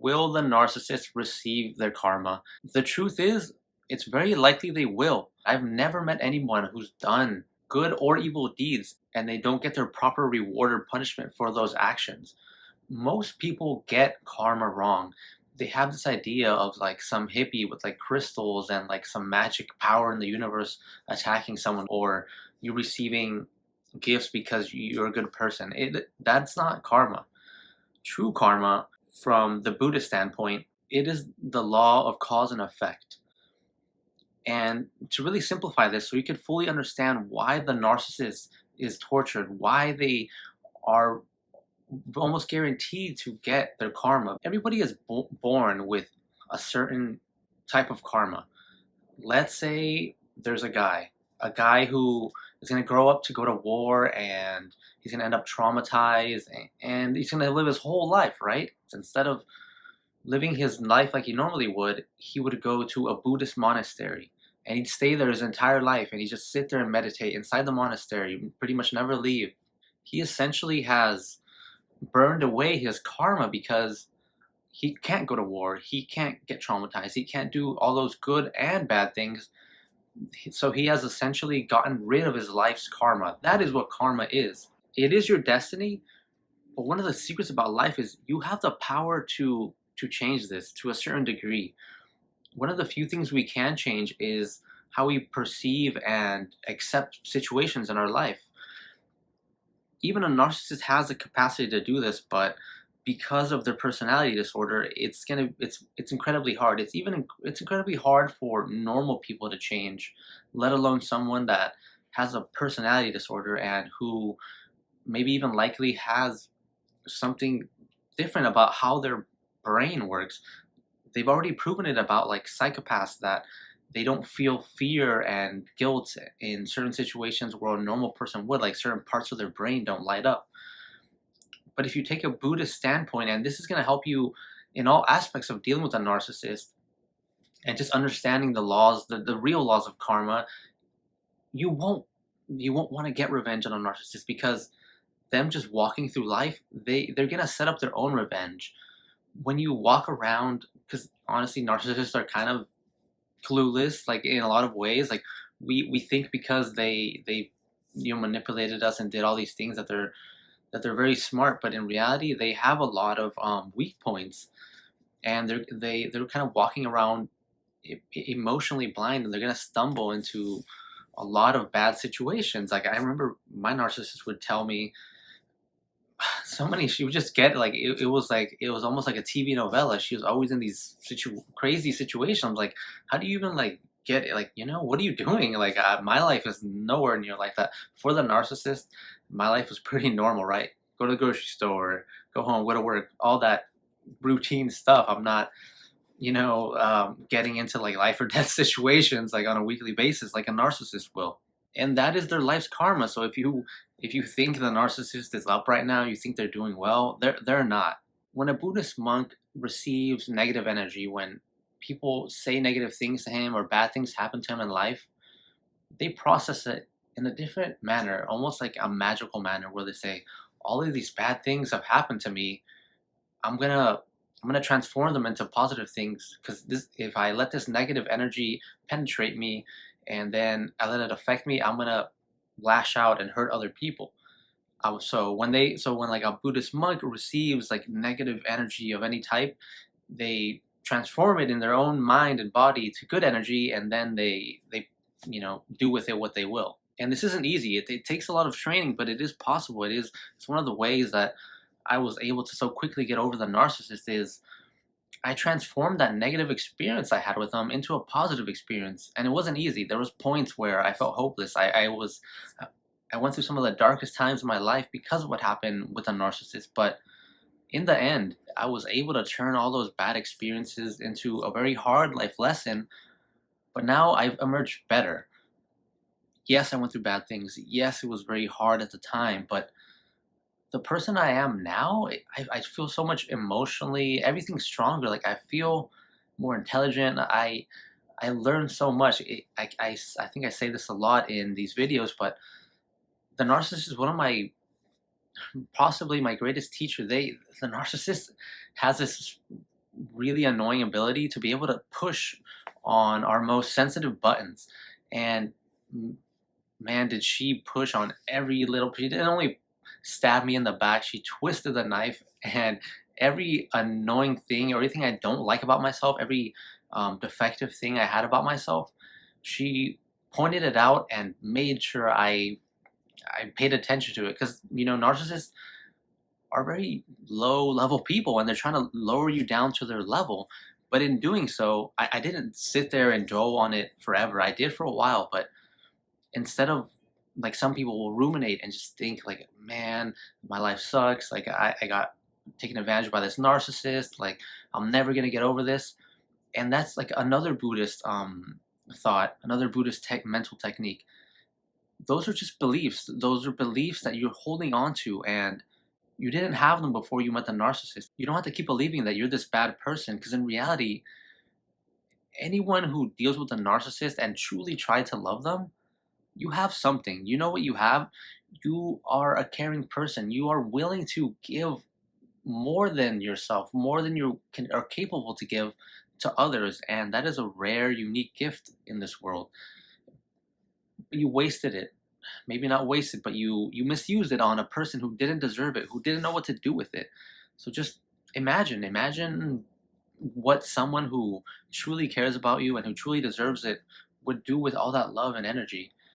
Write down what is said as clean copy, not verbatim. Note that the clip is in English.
Will the narcissist receive their karma? The truth is, it's very likely they will. I've never met anyone who's done good or evil deeds and they don't get their proper reward or punishment for those actions. Most people get karma wrong. They have this idea of like some hippie with like crystals and like some magic power in the universe attacking someone, or you receiving gifts because you're a good person. That's not karma. True karma, from the Buddhist standpoint, it is the law of cause and effect. And to really simplify this, so you can fully understand why the narcissist is tortured, why they are almost guaranteed to get their karma. Everybody is born with a certain type of karma. Let's say there's a guy who is going to grow up to go to war and he's going to end up traumatized and he's going to live his whole life, right? So instead of living his life like he normally would, he would go to a Buddhist monastery and he'd stay there his entire life and he'd just sit there and meditate inside the monastery, pretty much never leave. He essentially has burned away his karma because he can't go to war, he can't get traumatized, he can't do all those good and bad things. So he has essentially gotten rid of his life's karma. That is what karma is. It is your destiny, but one of the secrets about life is you have the power to change this to a certain degree. One of the few things we can change is how we perceive and accept situations in our life. Even a narcissist has the capacity to do this, but because of their personality disorder, it's incredibly hard. It's incredibly hard for normal people to change, let alone someone that has a personality disorder and who maybe even likely has something different about how their brain works. They've already proven it about like psychopaths that they don't feel fear and guilt in certain situations where a normal person would, like certain parts of their brain don't light up. But if you take a Buddhist standpoint, and this is going to help you in all aspects of dealing with a narcissist and just understanding the laws, the real laws of karma, you won't want to get revenge on a narcissist because them just walking through life, they're going to set up their own revenge. When you walk around, because honestly narcissists are kind of clueless, like in a lot of ways. Like we think because they manipulated us and did all these things that they're very smart, but in reality they have a lot of weak points, and they're kind of walking around emotionally blind, and they're gonna stumble into a lot of bad situations. Like I remember my narcissist would tell me so many. She would just get like it was almost like a TV novella. She was always in these crazy situations. Like, how do you even like get it? Like, what are you doing? Like, my life is nowhere near like that. For the narcissist, my life was pretty normal, right? Go to the grocery store, go home, go to work, all that routine stuff. I'm not, getting into like life or death situations like on a weekly basis, like a narcissist will. And that is their life's karma. So if you think the narcissist is up right now, you think they're doing well, they're not. When a Buddhist monk receives negative energy, when people say negative things to him or bad things happen to him in life, they process it in a different manner, almost like a magical manner, where they say, all of these bad things have happened to me. I'm gonna transform them into positive things, because this if I let this negative energy penetrate me and then I let it affect me, I'm gonna lash out and hurt other people. So when like a Buddhist monk receives like negative energy of any type, they transform it in their own mind and body to good energy, and then they do with it what they will. And this isn't easy. It takes a lot of training, but it is possible. It's one of the ways that I was able to so quickly get over the narcissist is I transformed that negative experience I had with them into a positive experience, and it wasn't easy. There was points where I felt hopeless. I went through some of the darkest times of my life because of what happened with a narcissist. But in the end, I was able to turn all those bad experiences into a very hard life lesson. But now I've emerged better. Yes, I went through bad things. Yes, it was very hard at the time, but the person I am now, I feel so much emotionally, everything stronger. Like I feel more intelligent. I learn so much. I think I say this a lot in these videos, but the narcissist is one of my possibly my greatest teacher. The narcissist has this really annoying ability to be able to push on our most sensitive buttons. And m- man, did she push on every little piece. She didn't only stab me in the back, she twisted the knife, and every annoying thing, everything I don't like about myself, every defective thing I had about myself, she pointed it out and made sure I paid attention to it. Because narcissists are very low level people and they're trying to lower you down to their level. But in doing so, I didn't sit there and dwell on it forever. I did for a while, but instead of, like, some people will ruminate and just think like, man, my life sucks. Like I got taken advantage by this narcissist. Like I'm never gonna get over this. And that's like another Buddhist thought, another Buddhist mental technique. Those are just beliefs. Those are beliefs that you're holding on to, and you didn't have them before you met the narcissist. You don't have to keep believing that you're this bad person, because in reality, anyone who deals with a narcissist and truly try to love them, you have something. You know what you have? You are a caring person. You are willing to give more than yourself, more than are capable to give to others, and that is a rare, unique gift in this world. But you wasted it. Maybe not wasted, but you misused it on a person who didn't deserve it, who didn't know what to do with it. So just imagine what someone who truly cares about you and who truly deserves it would do with all that love and energy.